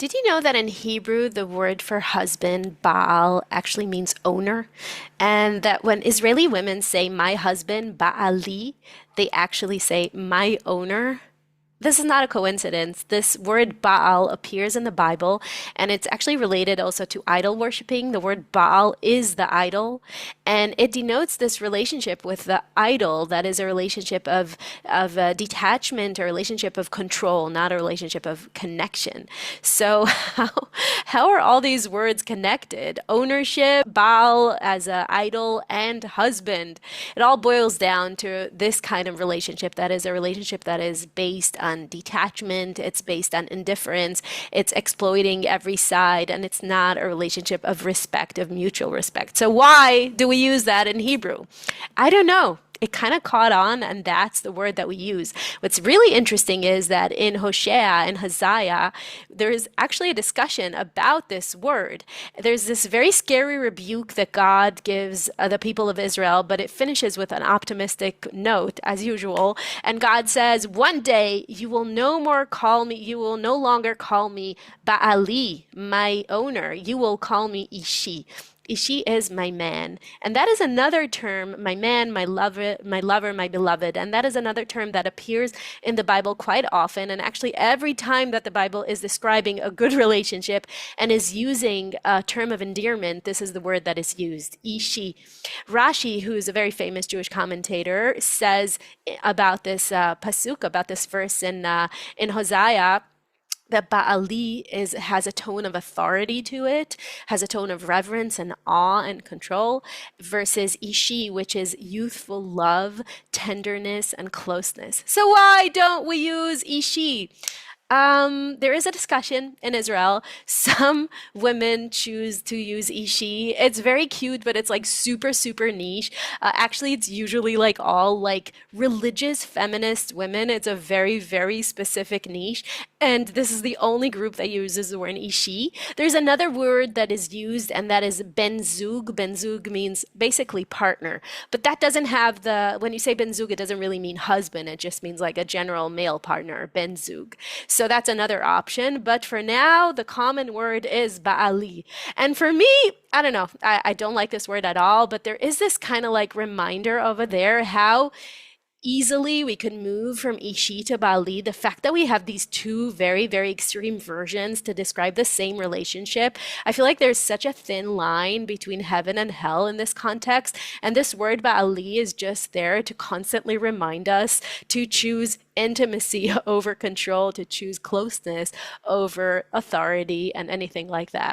Did you know that in Hebrew, the word for husband, Baal, actually means owner? And that when Israeli women say my husband, Baali, they actually say my owner? This is not a coincidence. This word Baal appears in the Bible, and it's actually related also to idol worshiping. The word Baal is the idol, and it denotes this relationship with the idol that is a relationship of detachment, a relationship of control, not a relationship of connection. So, how are all these words connected? Ownership, Baal as an idol, and husband. It all boils down to this kind of relationship that is a relationship that is based on detachment, it's based on indifference, it's exploiting every side, and it's not a relationship of respect, of mutual respect. So, why do we use that in Hebrew? I don't know. It kind of caught on, and that's the word that we use. What's really interesting is that in Hosea and Hosea, there's actually a discussion about this word. There's this very scary rebuke that God gives the people of Israel, but it finishes with an optimistic note, as usual. And God says, one day you will no more call me, you will no longer call me Baali, my owner. You will call me Ishi. Ishi is my man. And that is another term, my man, my lover, my beloved. And that is another term that appears in the Bible quite often. And actually, every time that the Bible is describing a good relationship and is using a term of endearment, this is the word that is used, Ishi. Rashi, who is a very famous Jewish commentator, says about this pasuk, about this verse in Hosea, that Baali has a tone of authority to it, has a tone of reverence and awe and control, versus Ishi, which is youthful love, tenderness, and closeness. So why don't we use Ishi? There is a discussion in Israel. Some women choose to use Ishi. It's very cute, but it's like super, super niche. Actually, it's usually like all like religious feminist women. It's a very, very specific niche. And this is the only group that uses the word Ishi. There's another word that is used, and that is Ben Zug. Ben Zug means basically partner. But that doesn't have when you say Ben Zug, it doesn't really mean husband. It just means like a general male partner, Ben Zug. So that's another option. But for now, the common word is Baali. And for me, I don't know, I don't like this word at all, but there is this kind of like reminder over there how easily we could move from Ishi to Bali. The fact that we have these two very, very extreme versions to describe the same relationship, I feel like there's such a thin line between heaven and hell in this context. And this word Bali is just there to constantly remind us to choose intimacy over control, to choose closeness over authority and anything like that.